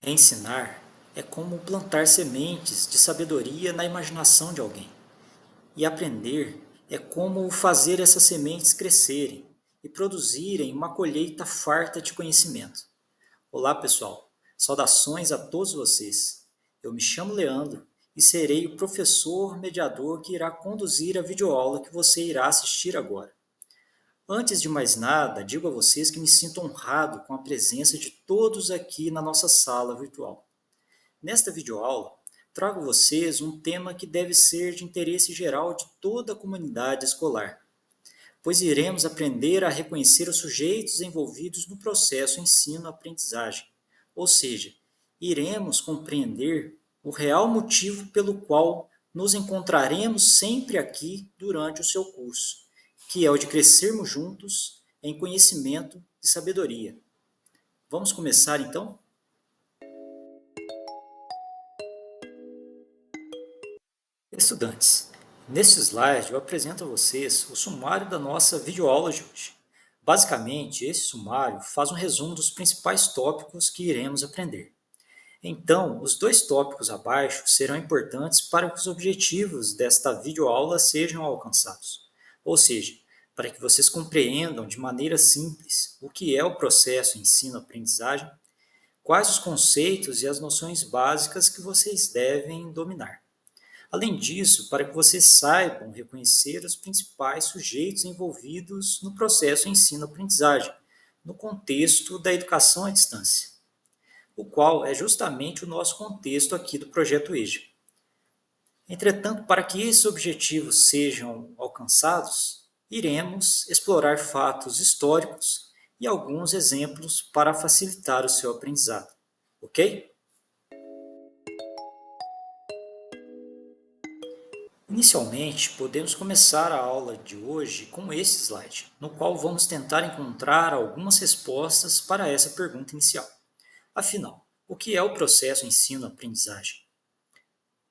Ensinar é como plantar sementes de sabedoria na imaginação de alguém. E aprender é como fazer essas sementes crescerem e produzirem uma colheita farta de conhecimento. Olá, pessoal. Saudações a todos vocês. Eu me chamo Leandro e serei o professor mediador que irá conduzir a videoaula que você irá assistir agora. Antes de mais nada, digo a vocês que me sinto honrado com a presença de todos aqui na nossa sala virtual. Nesta videoaula, trago a vocês um tema que deve ser de interesse geral de toda a comunidade escolar, pois iremos aprender a reconhecer os sujeitos envolvidos no processo ensino-aprendizagem, ou seja, iremos compreender o real motivo pelo qual nos encontraremos sempre aqui durante o seu curso, que é o de crescermos juntos em conhecimento e sabedoria. Vamos começar então? Estudantes, neste slide eu apresento a vocês o sumário da nossa videoaula de hoje. Basicamente, esse sumário faz um resumo dos principais tópicos que iremos aprender. Então, os dois tópicos abaixo serão importantes para que os objetivos desta videoaula sejam alcançados. Ou seja, para que vocês compreendam de maneira simples o que é o processo ensino-aprendizagem, quais os conceitos e as noções básicas que vocês devem dominar. Além disso, para que vocês saibam reconhecer os principais sujeitos envolvidos no processo ensino-aprendizagem, no contexto da educação à distância, o qual é justamente o nosso contexto aqui do projeto EJA. Entretanto, para que esses objetivos sejam alcançados, iremos explorar fatos históricos e alguns exemplos para facilitar o seu aprendizado, ok? Inicialmente, podemos começar a aula de hoje com esse slide, no qual vamos tentar encontrar algumas respostas para essa pergunta inicial. Afinal, o que é o processo ensino-aprendizagem?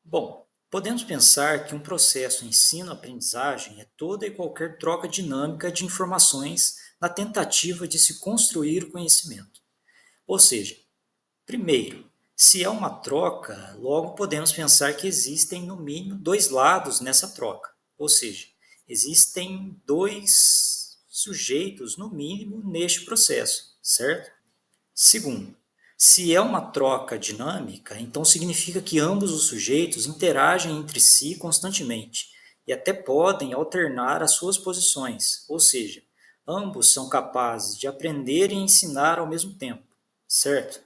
Bom, podemos pensar que um processo ensino-aprendizagem é toda e qualquer troca dinâmica de informações na tentativa de se construir o conhecimento. Ou seja, primeiro, se é uma troca, logo podemos pensar que existem no mínimo dois lados nessa troca, ou seja, existem dois sujeitos no mínimo neste processo, certo? Segundo, se é uma troca dinâmica, então significa que ambos os sujeitos interagem entre si constantemente e até podem alternar as suas posições, ou seja, ambos são capazes de aprender e ensinar ao mesmo tempo, certo?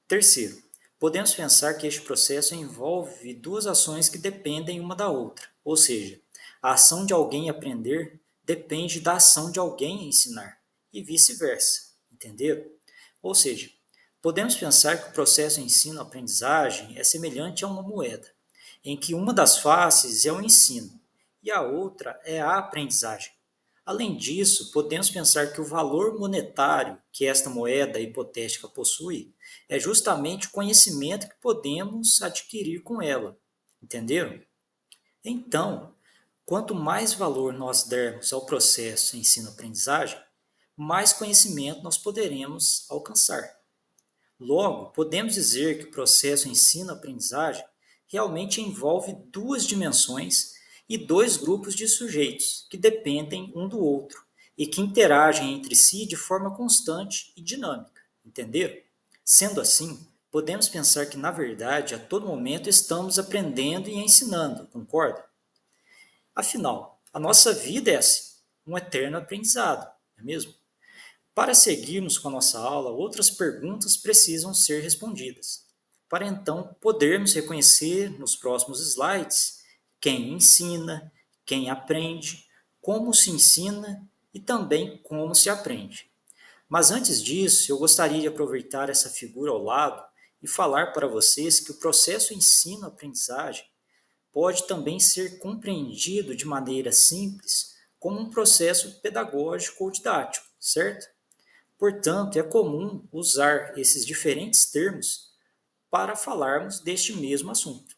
Terceiro, podemos pensar que este processo envolve duas ações que dependem uma da outra, ou seja, a ação de alguém aprender depende da ação de alguém ensinar, e vice-versa, entenderam? Ou seja, podemos pensar que o processo ensino-aprendizagem é semelhante a uma moeda, em que uma das faces é o ensino e a outra é a aprendizagem. Além disso, podemos pensar que o valor monetário que esta moeda hipotética possui é justamente o conhecimento que podemos adquirir com ela. Entenderam? Então, quanto mais valor nós dermos ao processo ensino-aprendizagem, mais conhecimento nós poderemos alcançar. Logo, podemos dizer que o processo ensino-aprendizagem realmente envolve duas dimensões e dois grupos de sujeitos que dependem um do outro e que interagem entre si de forma constante e dinâmica. Entenderam? Sendo assim, podemos pensar que, na verdade, a todo momento estamos aprendendo e ensinando, concorda? Afinal, a nossa vida é assim, um eterno aprendizado, não é mesmo? Para seguirmos com a nossa aula, outras perguntas precisam ser respondidas, para então podermos reconhecer nos próximos slides quem ensina, quem aprende, como se ensina e também como se aprende. Mas antes disso, eu gostaria de aproveitar essa figura ao lado e falar para vocês que o processo ensino-aprendizagem pode também ser compreendido de maneira simples como um processo pedagógico ou didático, certo? Portanto, é comum usar esses diferentes termos para falarmos deste mesmo assunto.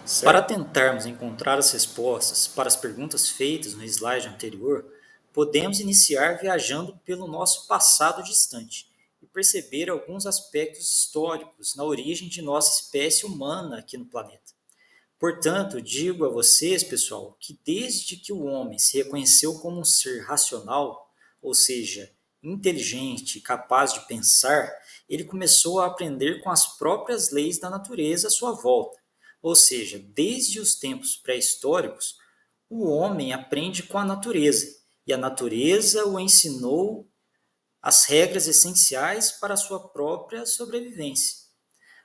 Certo? Para tentarmos encontrar as respostas para as perguntas feitas no slide anterior, podemos iniciar viajando pelo nosso passado distante e perceber alguns aspectos históricos na origem de nossa espécie humana aqui no planeta. Portanto, digo a vocês, pessoal, que desde que o homem se reconheceu como um ser racional, ou seja, inteligente e capaz de pensar, ele começou a aprender com as próprias leis da natureza à sua volta. Ou seja, desde os tempos pré-históricos, o homem aprende com a natureza, e a natureza o ensinou as regras essenciais para a sua própria sobrevivência.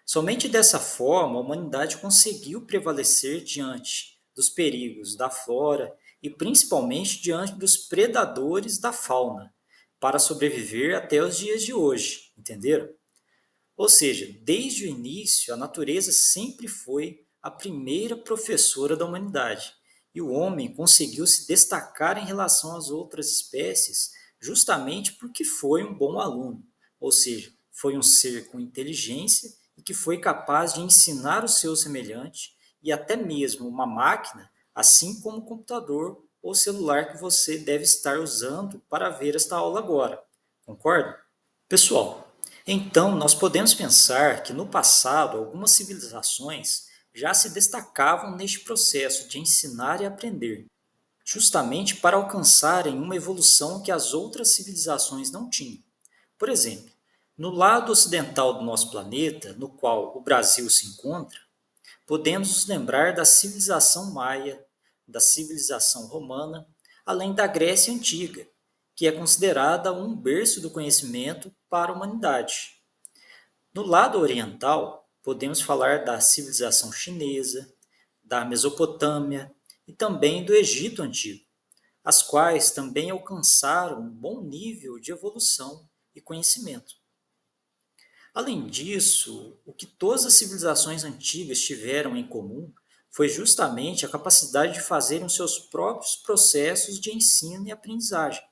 Somente dessa forma a humanidade conseguiu prevalecer diante dos perigos da flora e principalmente diante dos predadores da fauna, para sobreviver até os dias de hoje, entenderam? Ou seja, desde o início, a natureza sempre foi a primeira professora da humanidade, e o homem conseguiu se destacar em relação às outras espécies justamente porque foi um bom aluno, ou seja, foi um ser com inteligência e que foi capaz de ensinar o seu semelhante e até mesmo uma máquina, assim como o computador ou celular que você deve estar usando para ver esta aula agora. Concorda? Pessoal, então nós podemos pensar que no passado algumas civilizações já se destacavam neste processo de ensinar e aprender, justamente para alcançarem uma evolução que as outras civilizações não tinham. Por exemplo, no lado ocidental do nosso planeta, no qual o Brasil se encontra, podemos nos lembrar da civilização maia, da civilização romana, além da Grécia Antiga, que é considerada um berço do conhecimento para a humanidade. No lado oriental, podemos falar da civilização chinesa, da Mesopotâmia e também do Egito Antigo, as quais também alcançaram um bom nível de evolução e conhecimento. Além disso, o que todas as civilizações antigas tiveram em comum foi justamente a capacidade de fazerem os seus próprios processos de ensino e aprendizagem,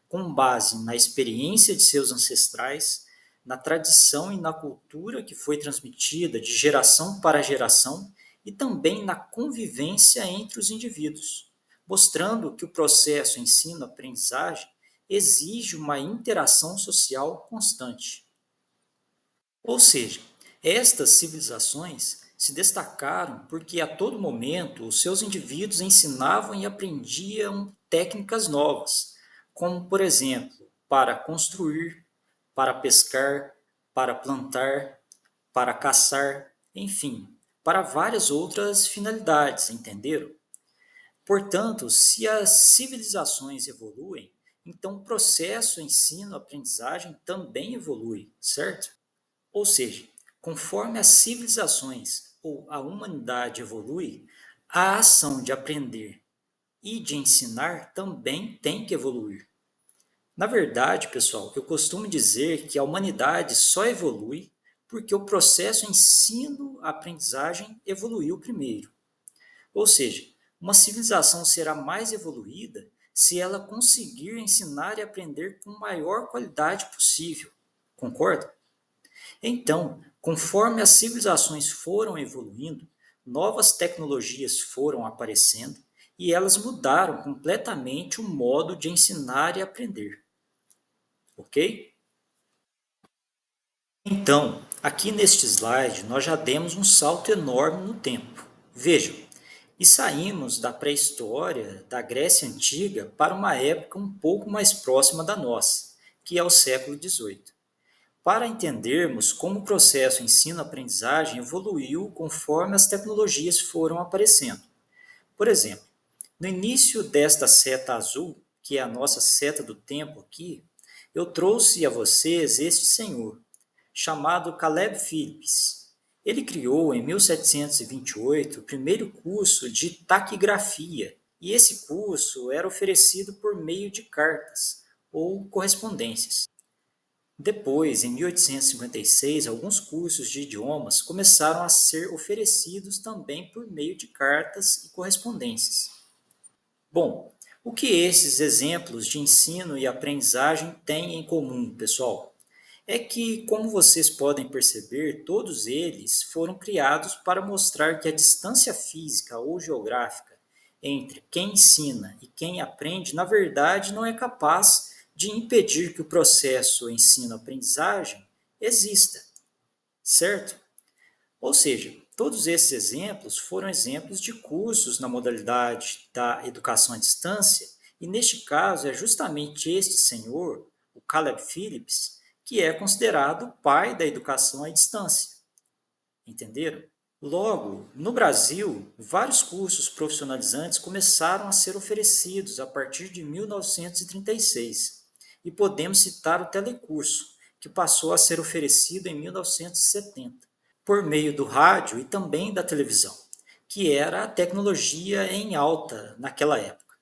com base na experiência de seus ancestrais, na tradição e na cultura que foi transmitida de geração para geração e também na convivência entre os indivíduos, mostrando que o processo ensino-aprendizagem exige uma interação social constante. Ou seja, estas civilizações se destacaram porque a todo momento os seus indivíduos ensinavam e aprendiam técnicas novas, como, por exemplo, para construir, para pescar, para plantar, para caçar, enfim, para várias outras finalidades, entenderam? Portanto, se as civilizações evoluem, então o processo ensino-aprendizagem também evolui, certo? Ou seja, conforme as civilizações ou a humanidade evolui, a ação de aprender e de ensinar também tem que evoluir. Na verdade, pessoal, eu costumo dizer que a humanidade só evolui porque o processo ensino-aprendizagem evoluiu primeiro. Ou seja, uma civilização será mais evoluída se ela conseguir ensinar e aprender com maior qualidade possível. Concorda? Então, conforme as civilizações foram evoluindo, novas tecnologias foram aparecendo e elas mudaram completamente o modo de ensinar e aprender, ok? Então, aqui neste slide, nós já demos um salto enorme no tempo. Vejam, e saímos da pré-história, da Grécia Antiga, para uma época um pouco mais próxima da nossa, que é o século XVIII. Para entendermos como o processo ensino-aprendizagem evoluiu conforme as tecnologias foram aparecendo. Por exemplo, no início desta seta azul, que é a nossa seta do tempo aqui, eu trouxe a vocês este senhor, chamado Caleb Phillips. Ele criou em 1728 o primeiro curso de taquigrafia, e esse curso era oferecido por meio de cartas ou correspondências. Depois, em 1856, alguns cursos de idiomas começaram a ser oferecidos também por meio de cartas e correspondências. Bom, o que esses exemplos de ensino e aprendizagem têm em comum, pessoal? É que, como vocês podem perceber, todos eles foram criados para mostrar que a distância física ou geográfica entre quem ensina e quem aprende, na verdade, não é capaz de impedir que o processo ensino-aprendizagem exista, certo? Ou seja, todos esses exemplos foram exemplos de cursos na modalidade da educação à distância, e neste caso é justamente este senhor, o Caleb Phillips, que é considerado o pai da educação à distância. Entenderam? Logo, no Brasil, vários cursos profissionalizantes começaram a ser oferecidos a partir de 1936, e podemos citar o telecurso, que passou a ser oferecido em 1970, por meio do rádio e também da televisão, que era a tecnologia em alta naquela época.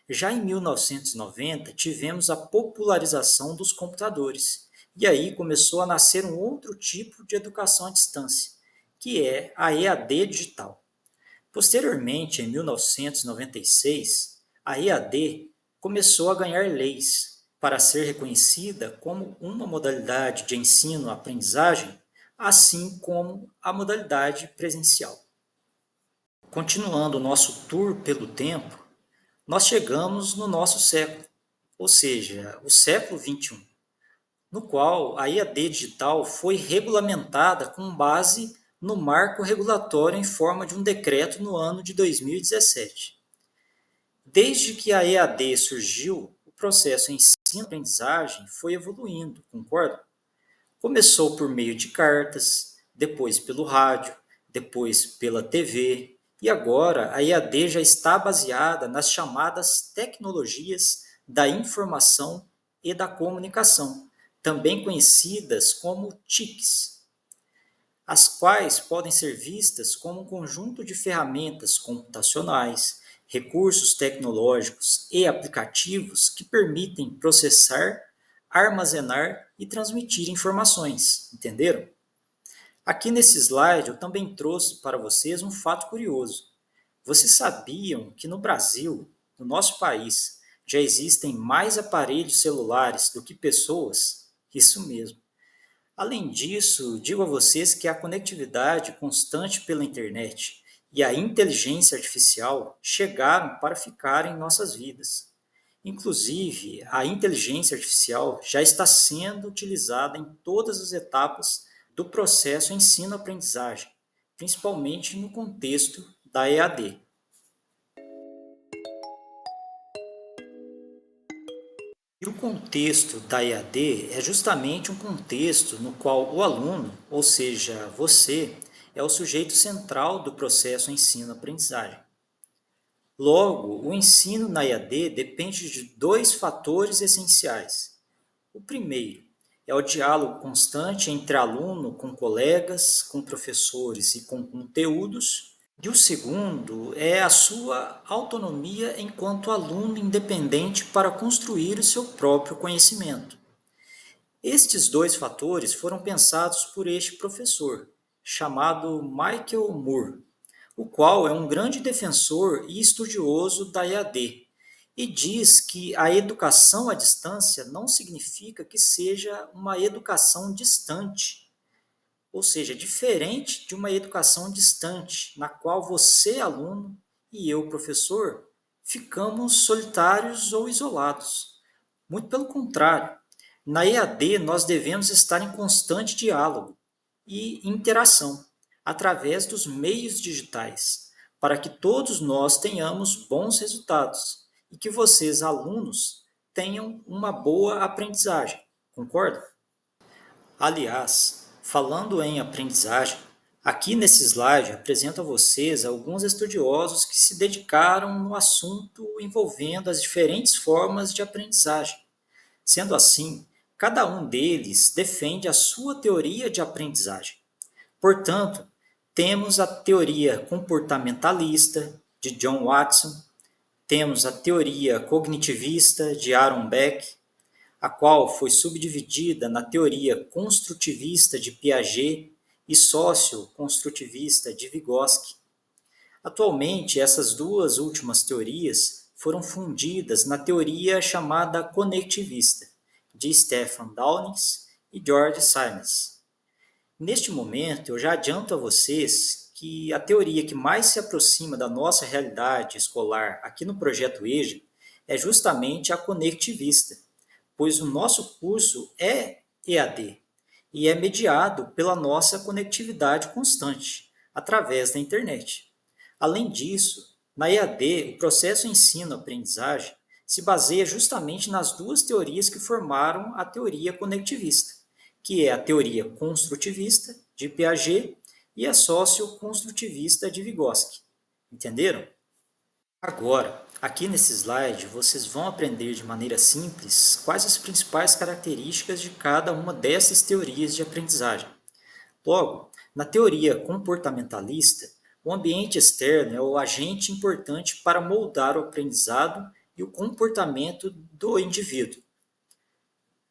Já em 1990, tivemos a popularização dos computadores, e aí começou a nascer um outro tipo de educação à distância, que é a EAD digital. Posteriormente, em 1996, a EAD começou a ganhar leis para ser reconhecida como uma modalidade de ensino-aprendizagem, assim como a modalidade presencial. Continuando o nosso tour pelo tempo, nós chegamos no nosso século, ou seja, o século XXI, no qual a EAD digital foi regulamentada com base no marco regulatório em forma de um decreto no ano de 2017. Desde que a EAD surgiu, o processo ensino-aprendizagem foi evoluindo, concorda? Começou por meio de cartas, depois pelo rádio, depois pela TV, e agora a EAD já está baseada nas chamadas tecnologias da informação e da comunicação, também conhecidas como TICs, as quais podem ser vistas como um conjunto de ferramentas computacionais, recursos tecnológicos e aplicativos que permitem processar, armazenar e transmitir informações, entenderam? Aqui nesse slide eu também trouxe para vocês um fato curioso. Vocês sabiam que no Brasil, no nosso país, já existem mais aparelhos celulares do que pessoas? Isso mesmo. Além disso, digo a vocês que a conectividade constante pela internet e a inteligência artificial chegaram para ficar em nossas vidas. Inclusive, a inteligência artificial já está sendo utilizada em todas as etapas do processo ensino-aprendizagem, principalmente no contexto da EAD. E o contexto da EAD é justamente um contexto no qual o aluno, ou seja, você, é o sujeito central do processo ensino-aprendizagem. Logo, o ensino na EAD depende de dois fatores essenciais. O primeiro é o diálogo constante entre aluno com colegas, com professores e com conteúdos. E o segundo é a sua autonomia enquanto aluno independente para construir o seu próprio conhecimento. Estes dois fatores foram pensados por este professor, chamado Michael Moore, o qual é um grande defensor e estudioso da EAD, e diz que a educação à distância não significa que seja uma educação distante, ou seja, diferente de uma educação distante, na qual você, aluno, e eu, professor, ficamos solitários ou isolados. Muito pelo contrário, na EAD nós devemos estar em constante diálogo e interação através dos meios digitais, para que todos nós tenhamos bons resultados e que vocês, alunos, tenham uma boa aprendizagem. Concorda? Aliás, falando em aprendizagem, aqui nesse slide apresento a vocês alguns estudiosos que se dedicaram no assunto envolvendo as diferentes formas de aprendizagem. Sendo assim, cada um deles defende a sua teoria de aprendizagem. Portanto, temos a teoria comportamentalista de John Watson, temos a teoria cognitivista de Aaron Beck, a qual foi subdividida na teoria construtivista de Piaget e socioconstrutivista de Vygotsky. Atualmente, essas duas últimas teorias foram fundidas na teoria chamada conectivista, de Stefan Downish e George Siemens. Neste momento, eu já adianto a vocês que a teoria que mais se aproxima da nossa realidade escolar aqui no projeto EJA é justamente a conectivista, pois o nosso curso é EAD e é mediado pela nossa conectividade constante, através da internet. Além disso, na EAD, o processo ensino-aprendizagem se baseia justamente nas duas teorias que formaram a teoria conectivista, que é a teoria construtivista de Piaget e a socioconstrutivista de Vygotsky. Entenderam? Agora, aqui nesse slide, vocês vão aprender de maneira simples quais as principais características de cada uma dessas teorias de aprendizagem. Logo, na teoria comportamentalista, o ambiente externo é o agente importante para moldar o aprendizado e o comportamento do indivíduo.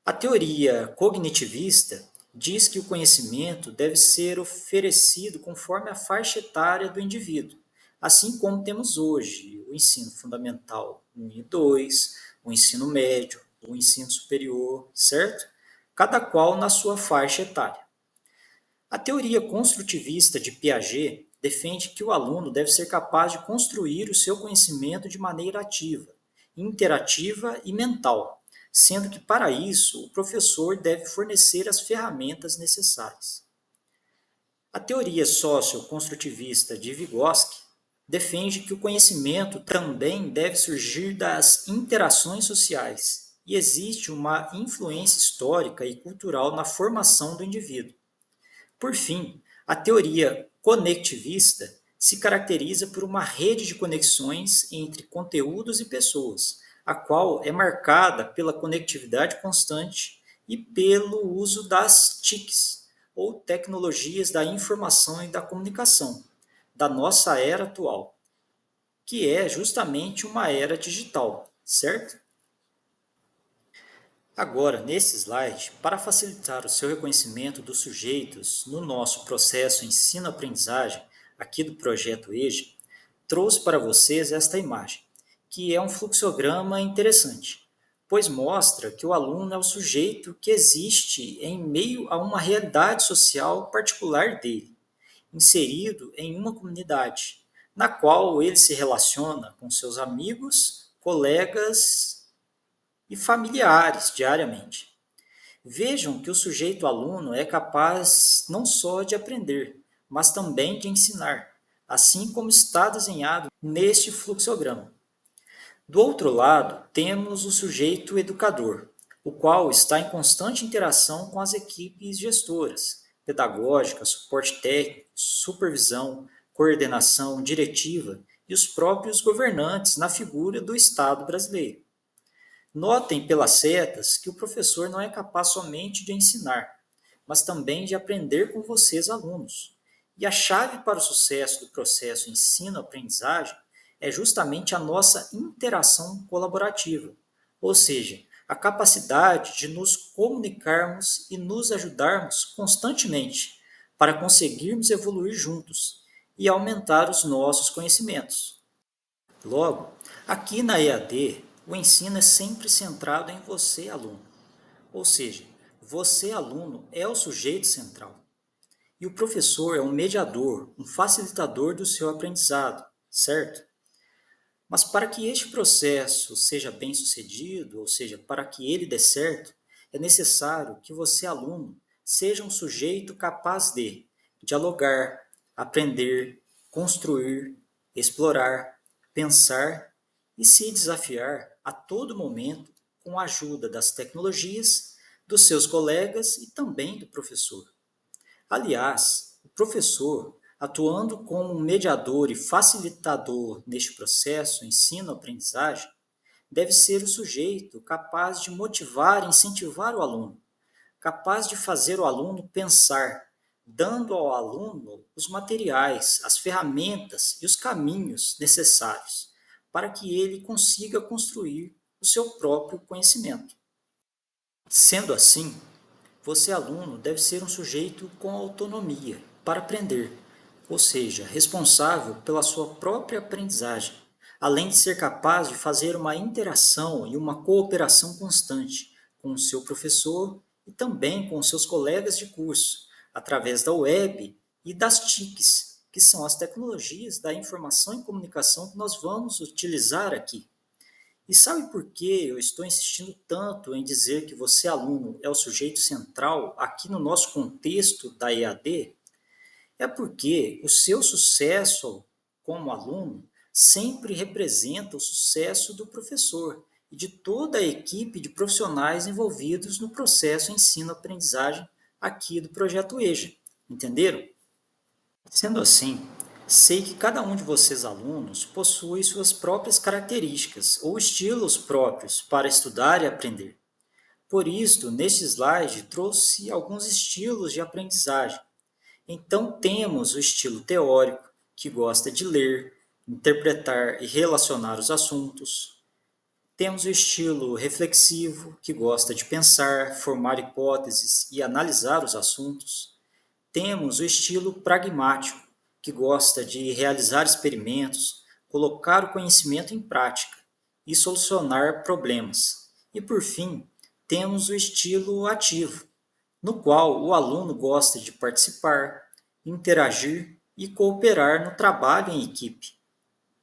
A teoria cognitivista diz que o conhecimento deve ser oferecido conforme a faixa etária do indivíduo, assim como temos hoje o ensino fundamental 1 e 2, o ensino médio, o ensino superior, certo? Cada qual na sua faixa etária. A teoria construtivista de Piaget defende que o aluno deve ser capaz de construir o seu conhecimento de maneira ativa, interativa e mental, sendo que para isso o professor deve fornecer as ferramentas necessárias. A teoria socioconstrutivista de Vygotsky defende que o conhecimento também deve surgir das interações sociais e existe uma influência histórica e cultural na formação do indivíduo. Por fim, a teoria conectivista se caracteriza por uma rede de conexões entre conteúdos e pessoas, a qual é marcada pela conectividade constante e pelo uso das TICs, ou tecnologias da informação e da comunicação, da nossa era atual, que é justamente uma era digital, certo? Agora, nesse slide, para facilitar o seu reconhecimento dos sujeitos no nosso processo ensino-aprendizagem, aqui do projeto EJA, trouxe para vocês esta imagem, que é um fluxograma interessante, pois mostra que o aluno é o sujeito que existe em meio a uma realidade social particular dele, inserido em uma comunidade, na qual ele se relaciona com seus amigos, colegas e familiares diariamente. Vejam que o sujeito aluno é capaz não só de aprender, mas também de ensinar, assim como está desenhado neste fluxograma. Do outro lado, temos o sujeito educador, o qual está em constante interação com as equipes gestoras, pedagógica, suporte técnico, supervisão, coordenação, diretiva e os próprios governantes na figura do Estado brasileiro. Notem pelas setas que o professor não é capaz somente de ensinar, mas também de aprender com vocês, alunos. E a chave para o sucesso do processo ensino-aprendizagem é justamente a nossa interação colaborativa, ou seja, a capacidade de nos comunicarmos e nos ajudarmos constantemente para conseguirmos evoluir juntos e aumentar os nossos conhecimentos. Logo, aqui na EAD, o ensino é sempre centrado em você, aluno. Ou seja, você, aluno, é o sujeito central. E o professor é um mediador, um facilitador do seu aprendizado, certo? Mas para que este processo seja bem sucedido, ou seja, para que ele dê certo, é necessário que você, aluno, seja um sujeito capaz de dialogar, aprender, construir, explorar, pensar e se desafiar a todo momento com a ajuda das tecnologias, dos seus colegas e também do professor. Aliás, o professor, atuando como um mediador e facilitador neste processo ensino-aprendizagem, deve ser o sujeito capaz de motivar e incentivar o aluno, capaz de fazer o aluno pensar, dando ao aluno os materiais, as ferramentas e os caminhos necessários para que ele consiga construir o seu próprio conhecimento. Sendo assim, você, aluno, deve ser um sujeito com autonomia para aprender, ou seja, responsável pela sua própria aprendizagem, além de ser capaz de fazer uma interação e uma cooperação constante com o seu professor e também com seus colegas de curso, através da web e das TICs, que são as tecnologias da informação e comunicação que nós vamos utilizar aqui. E sabe por que eu estou insistindo tanto em dizer que você, aluno, é o sujeito central aqui no nosso contexto da EAD? É porque o seu sucesso como aluno sempre representa o sucesso do professor e de toda a equipe de profissionais envolvidos no processo ensino-aprendizagem aqui do projeto EJA. Entenderam? Sendo assim, sei que cada um de vocês alunos possui suas próprias características ou estilos próprios para estudar e aprender. Por isso, neste slide trouxe alguns estilos de aprendizagem. Então, temos o estilo teórico, que gosta de ler, interpretar e relacionar os assuntos. Temos o estilo reflexivo, que gosta de pensar, formar hipóteses e analisar os assuntos. Temos o estilo pragmático, que gosta de realizar experimentos, colocar o conhecimento em prática e solucionar problemas. E por fim, temos o estilo ativo, no qual o aluno gosta de participar, interagir e cooperar no trabalho em equipe.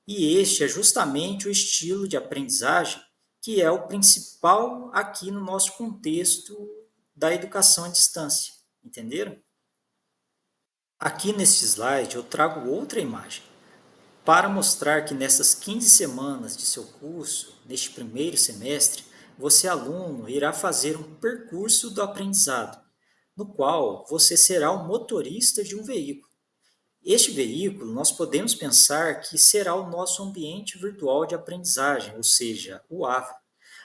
E este é justamente o estilo de aprendizagem que é o principal aqui no nosso contexto da educação à distância. Entenderam? Aqui neste slide eu trago outra imagem para mostrar que nessas 15 semanas de seu curso, neste primeiro semestre, você, aluno, irá fazer um percurso do aprendizado, no qual você será o motorista de um veículo. Este veículo nós podemos pensar que será o nosso ambiente virtual de aprendizagem, ou seja, o AVA.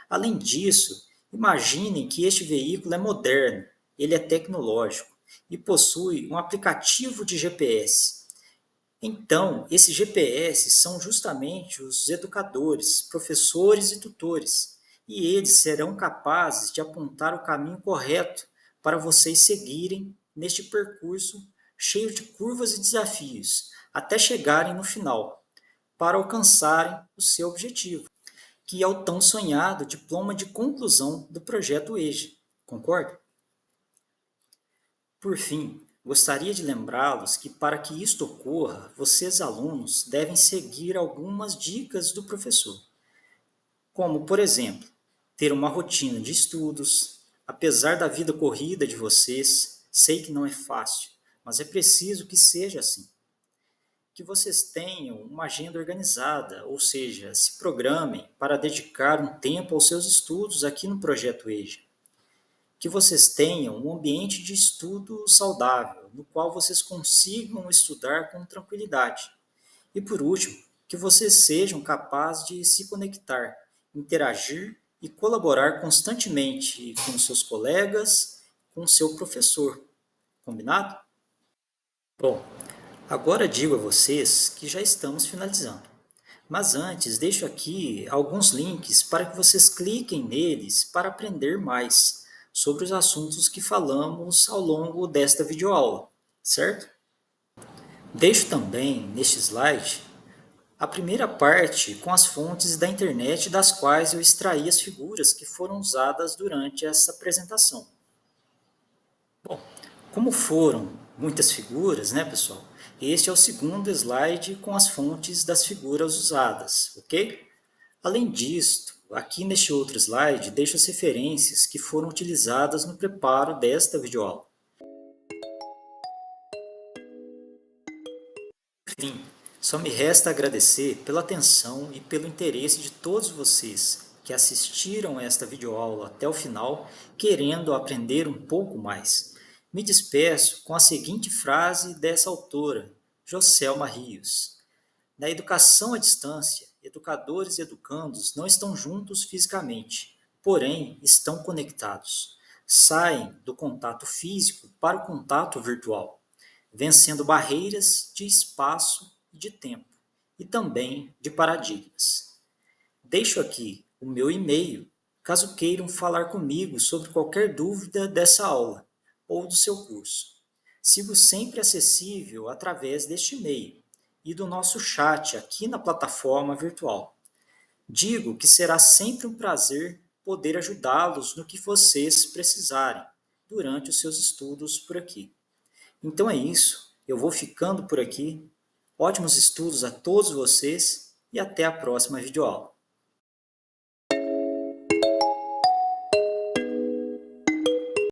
Além disso, imaginem que este veículo é moderno, ele é tecnológico e possui um aplicativo de GPS. Então, esses GPS são justamente os educadores, professores e tutores, e eles serão capazes de apontar o caminho correto para vocês seguirem neste percurso cheio de curvas e desafios, até chegarem no final, para alcançarem o seu objetivo, que é o tão sonhado diploma de conclusão do projeto EJA. Concorda? Por fim, gostaria de lembrá-los que, para que isto ocorra, vocês, alunos, devem seguir algumas dicas do professor, como, por exemplo, ter uma rotina de estudos. Apesar da vida corrida de vocês, sei que não é fácil, mas é preciso que seja assim. Que vocês tenham uma agenda organizada, ou seja, se programem para dedicar um tempo aos seus estudos aqui no projeto EJA. Que vocês tenham um ambiente de estudo saudável, no qual vocês consigam estudar com tranquilidade. E por último, que vocês sejam capazes de se conectar, interagir e colaborar constantemente com seus colegas, com o seu professor. Combinado? Bom, agora digo a vocês que já estamos finalizando. Mas antes, deixo aqui alguns links para que vocês cliquem neles para aprender mais sobre os assuntos que falamos ao longo desta videoaula, certo? Deixo também neste slide a primeira parte com as fontes da internet das quais eu extraí as figuras que foram usadas durante essa apresentação. Bom, como foram muitas figuras, né, pessoal? Este é o segundo slide com as fontes das figuras usadas, ok? Além disto, aqui neste outro slide deixo as referências que foram utilizadas no preparo desta videoaula. Enfim, só me resta agradecer pela atenção e pelo interesse de todos vocês que assistiram esta videoaula até o final, querendo aprender um pouco mais. Me despeço com a seguinte frase dessa autora, Joselma Rios. Na educação à distância, educadores e educandos não estão juntos fisicamente, porém estão conectados. Saem do contato físico para o contato virtual, vencendo barreiras de espaço e de tempo, e também de paradigmas. Deixo aqui o meu e-mail, caso queiram falar comigo sobre qualquer dúvida dessa aula ou do seu curso. Sigo sempre acessível através deste e-mail e do nosso chat aqui na plataforma virtual. Digo que será sempre um prazer poder ajudá-los no que vocês precisarem durante os seus estudos por aqui. Então é isso, eu vou ficando por aqui. Ótimos estudos a todos vocês e até a próxima videoaula.